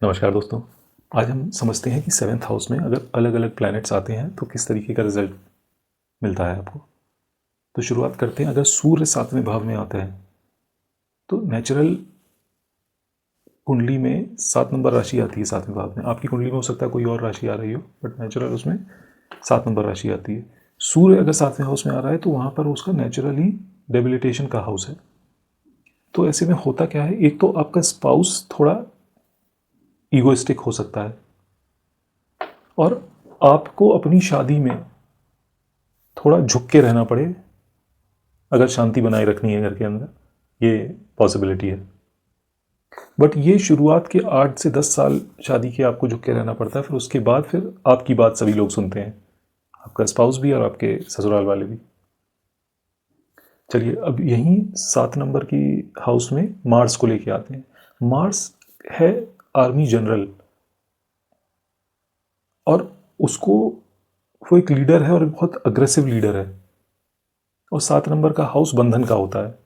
नमस्कार दोस्तों। आज हम समझते हैं कि सेवेंथ हाउस में अगर अलग अलग प्लैनेट्स आते हैं तो किस तरीके का रिजल्ट मिलता है आपको। तो शुरुआत करते हैं। अगर सूर्य 7वें भाव में आता है तो नेचुरल कुंडली में 7 नंबर राशि आती है 7वें भाव में। आपकी कुंडली में हो सकता है कोई और राशि आ रही हो, बट नेचुरल उसमें 7 नंबर राशि आती है। सूर्य अगर 7वें हाउस में आ रहा है तो वहाँ पर उसका नेचुरली डेबिलिटेशन का हाउस है। तो ऐसे में होता क्या है, एक तो आपका स्पाउस थोड़ा ईगोइस्टिक हो सकता है और आपको अपनी शादी में थोड़ा झुक के रहना पड़े अगर शांति बनाए रखनी है घर के अंदर, ये पॉसिबिलिटी है। बट ये शुरुआत के 8 से 10 साल शादी के आपको झुक के रहना पड़ता है, फिर उसके बाद फिर आपकी बात सभी लोग सुनते हैं, आपका स्पाउस भी और आपके ससुराल वाले भी। चलिए अब यहीं 7 नंबर की हाउस में मार्स को लेके आते हैं। मार्स है आर्मी जनरल और उसको, वो एक लीडर है और बहुत अग्रेसिव लीडर है और 7 नंबर का हाउस बंधन का होता है।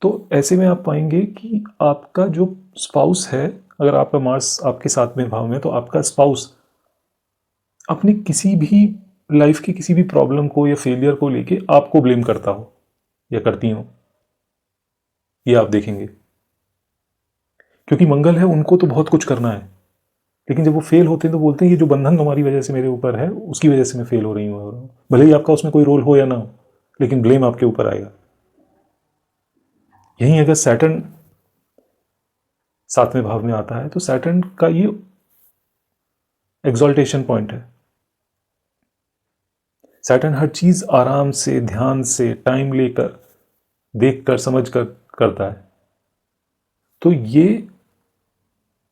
तो ऐसे में आप पाएंगे कि आपका जो स्पाउस है, अगर आपका मार्स आपके 7वें भाव में, तो आपका स्पाउस अपनी किसी भी लाइफ की किसी भी प्रॉब्लम को या फेलियर को लेके आपको ब्लेम करता हो या करती हो, ये आप देखेंगे। क्योंकि मंगल है, उनको तो बहुत कुछ करना है, लेकिन जब वो फेल होते हैं तो बोलते हैं ये जो बंधन तुम्हारी वजह से मेरे ऊपर है, उसकी वजह से मैं फेल हो रही हूँ। भले ही आपका उसमें कोई रोल हो या ना हो, लेकिन ब्लेम आपके ऊपर आएगा। यहीं अगर सैटर्न 7वें भाव में आता है तो सैटर्न का ये एग्जॉल्टेशन पॉइंट है। सैटर्न हर चीज आराम से, ध्यान से, टाइम लेकर, देखकर, समझकर करता है। तो ये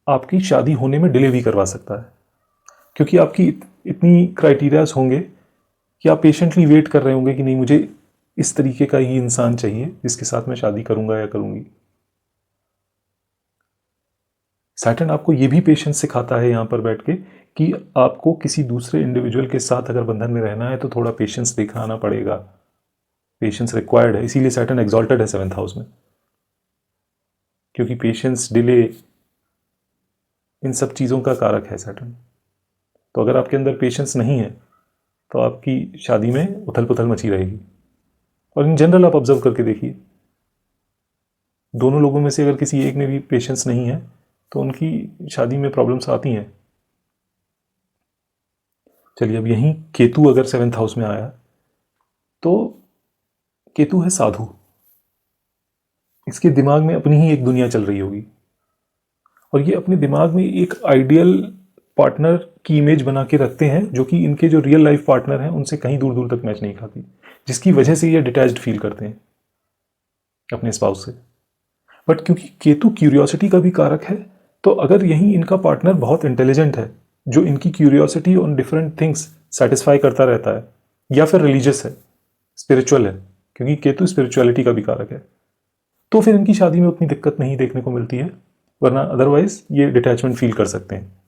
आपकी शादी होने में डिले भी करवा सकता है, क्योंकि आपकी इतनी क्राइटेरियाज होंगे कि आप पेशेंटली वेट कर रहे होंगे कि नहीं, मुझे इस तरीके का ही इंसान चाहिए जिसके साथ मैं शादी करूंगा या करूंगी। सैटर्न आपको ये भी पेशेंस सिखाता है यहाँ पर बैठ के कि आपको किसी दूसरे इंडिविजुअल के साथ अगर बंधन में रहना है तो थोड़ा पेशेंस दिखाना पड़ेगा। पेशेंस रिक्वायर्ड है, इसीलिए सैटर्न एग्जॉल्टेड है 7वें हाउस में, क्योंकि पेशेंस, डिले, इन सब चीज़ों का कारक है सैटर्न। तो अगर आपके अंदर पेशेंस नहीं है तो आपकी शादी में उथल पुथल मची रहेगी। और इन जनरल आप ऑब्जर्व करके देखिए, दोनों लोगों में से अगर किसी एक में भी पेशेंस नहीं है तो उनकी शादी में प्रॉब्लम्स आती हैं। चलिए अब यहीं केतु अगर 7वें हाउस में आया तो केतु है साधु। इसके दिमाग में अपनी ही एक दुनिया चल रही होगी और ये अपने दिमाग में एक आइडियल पार्टनर की इमेज बना के रखते हैं जो कि इनके जो रियल लाइफ पार्टनर हैं उनसे कहीं दूर दूर तक मैच नहीं खाती, जिसकी वजह से ये डिटैच्ड फील करते हैं अपने स्पाउस से। बट क्योंकि केतु क्यूरियोसिटी का भी कारक है, तो अगर यहीं इनका पार्टनर बहुत इंटेलिजेंट है, जो इनकी curiosity on different things satisfy करता रहता है, या फिर रिलीजियस है, स्पिरिचुअल है, क्योंकि केतु स्पिरिचुअलिटी का भी कारक है, तो फिर इनकी शादी में उतनी दिक्कत नहीं देखने को मिलती है, वरना अदरवाइज ये डिटैचमेंट फील कर सकते हैं।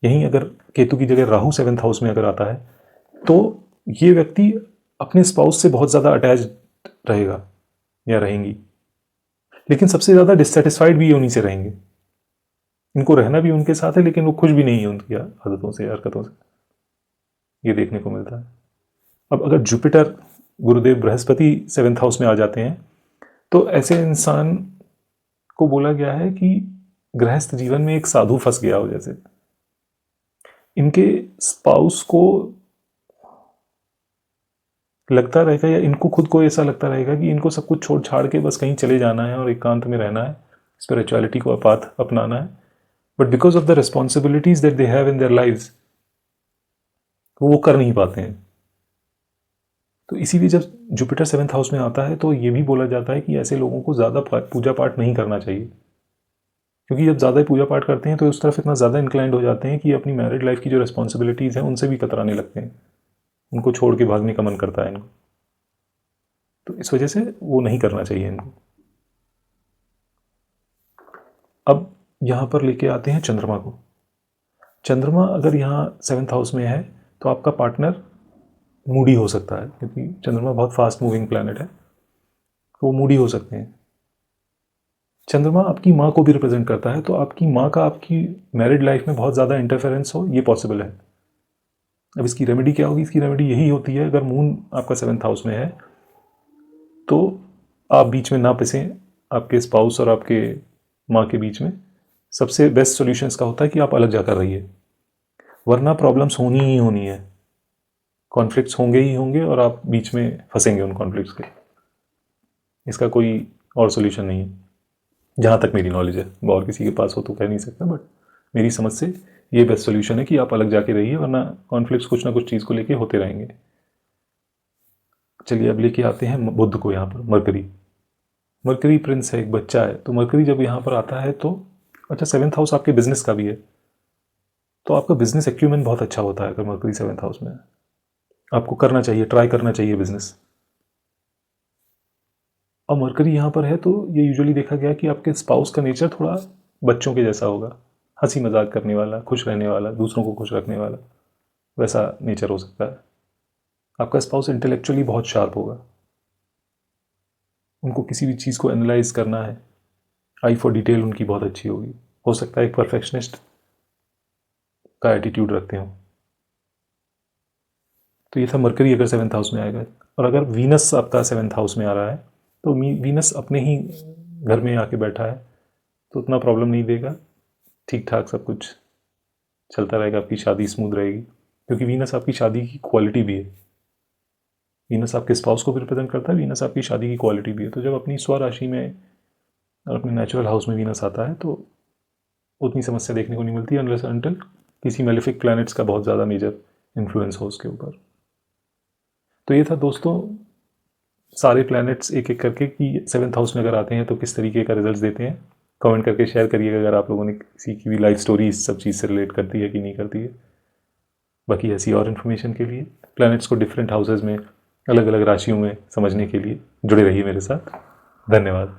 यहीं अगर केतु की जगह राहु 7वें हाउस में अगर आता है तो ये व्यक्ति अपने स्पाउस से बहुत ज़्यादा अटैच रहेगा या रहेंगी, लेकिन सबसे ज़्यादा डिससेटिस्फाइड भी उन्हीं से रहेंगे। इनको रहना भी उनके साथ है, लेकिन वो खुश भी नहीं है उनकी आदतों से, हरकतों से, ये देखने को मिलता है। अब अगर जुपिटर, गुरुदेव बृहस्पति 7वें हाउस में आ जाते हैं तो ऐसे इंसान को बोला गया है कि गृहस्थ जीवन में एक साधु फंस गया हो जैसे। इनके स्पाउस को लगता रहेगा या इनको खुद को ऐसा लगता रहेगा कि इनको सब कुछ छोड़ छाड़ के बस कहीं चले जाना है और एकांत में रहना है, स्पिरिचुअलिटी को पाथ अपनाना है। But because of the responsibilities that they have in their lives वो कर नहीं पाते हैं। तो इसीलिए जब जुपिटर 7वें हाउस में आता है तो ये भी बोला जाता है कि ऐसे लोगों को ज़्यादा पूजा पाठ नहीं करना चाहिए, क्योंकि जब ज़्यादा पूजा पाठ करते हैं तो उस तरफ इतना ज़्यादा इंक्लाइंड हो जाते हैं कि अपनी मैरिड लाइफ की जो रिस्पॉन्सिबिलिटीज़ हैं उनसे भी कतराने लगते हैं, उनको छोड़ के भागने का मन करता है इनको। तो इस वजह से वो नहीं करना चाहिए इनको। अब यहाँ पर लेके आते हैं चंद्रमा को। चंद्रमा अगर यहाँ 7वें हाउस में है तो आपका पार्टनर मूडी हो सकता है, क्योंकि चंद्रमा बहुत फास्ट मूविंग प्लैनेट है, तो वो मूडी हो सकते हैं। चंद्रमा आपकी माँ को भी रिप्रेजेंट करता है, तो आपकी माँ का आपकी मैरिड लाइफ में बहुत ज़्यादा इंटरफेरेंस हो, ये पॉसिबल है। अब इसकी रेमेडी क्या होगी? इसकी रेमेडी यही होती है, अगर मून आपका 7th हाउस में है तो आप बीच में ना पिसें आपके स्पाउस और आपके माँ के बीच में। सबसे बेस्ट सॉल्यूशन का होता है कि आप अलग जाकर रहिए, वरना प्रॉब्लम्स होनी ही होनी है, कॉन्फ्लिक्ट्स होंगे ही होंगे और आप बीच में फंसेंगे उन कॉन्फ्लिक्ट्स के। इसका कोई और सॉल्यूशन नहीं है, जहाँ तक मेरी नॉलेज है। और किसी के पास हो तो कह नहीं सकता, बट मेरी समझ से ये बेस्ट सॉल्यूशन है कि आप अलग जाके रहिए, वरना कॉन्फ्लिक्ट्स कुछ ना कुछ चीज़ को लेके होते रहेंगे। चलिए अब लेके आते हैं बुध को यहाँ पर। मरकरी प्रिंस है, एक बच्चा है, तो मरकरी जब यहाँ पर आता है तो अच्छा 7th हाउस आपके बिजनेस का भी है, तो आपका बिजनेस एक्यूमेंट बहुत अच्छा होता है अगर मरकरी 7th हाउस में है। आपको करना चाहिए, ट्राई करना चाहिए बिजनेस। और मरकरी यहाँ पर है तो ये यूजुअली देखा गया कि आपके स्पाउस का नेचर थोड़ा बच्चों के जैसा होगा, हंसी मजाक करने वाला, खुश रहने वाला, दूसरों को खुश रखने वाला, वैसा नेचर हो सकता है। आपका स्पाउस इंटेलेक्चुअली बहुत शार्प होगा, उनको किसी भी चीज़ को एनालाइज करना है, आई फॉर डिटेल उनकी बहुत अच्छी होगी। हो सकता है एक परफेक्शनिस्ट का एटीट्यूड रखते हो। तो ये था मरकरी अगर 7th हाउस में आएगा। और अगर वीनस आपका 7th हाउस में आ रहा है तो वीनस अपने ही घर में आके बैठा है तो उतना प्रॉब्लम नहीं देगा, ठीक ठाक सब कुछ चलता रहेगा, आपकी शादी स्मूथ रहेगी, क्योंकि वीनस आपकी शादी की क्वालिटी भी है। वीनस आपके स्पाउस को भी रिप्रेजेंट करता है, वीनस आपकी शादी की क्वालिटी भी है। तो जब अपनी स्वराशि में और अपने नेचुरल हाउस में वीनस आता है तो उतनी समस्या देखने को नहीं मिलती, अनलेस अनटिल किसी मेलिफिक प्लैनेट्स का बहुत ज़्यादा मेजर इन्फ्लुएंस हो उसके ऊपर। तो ये था दोस्तों सारे प्लैनेट्स एक एक करके कि 7th हाउस में अगर आते हैं तो किस तरीके का रिजल्ट्स देते हैं। कमेंट करके शेयर करिएगा अगर आप लोगों ने किसी की भी लाइफ स्टोरी इस सब चीज़ से रिलेट करती है कि नहीं करती है। बाकी ऐसी और इन्फॉर्मेशन के लिए, प्लैनेट्स को डिफरेंट हाउसेज में अलग अलग राशियों में समझने के लिए जुड़े रहिए मेरे साथ। धन्यवाद।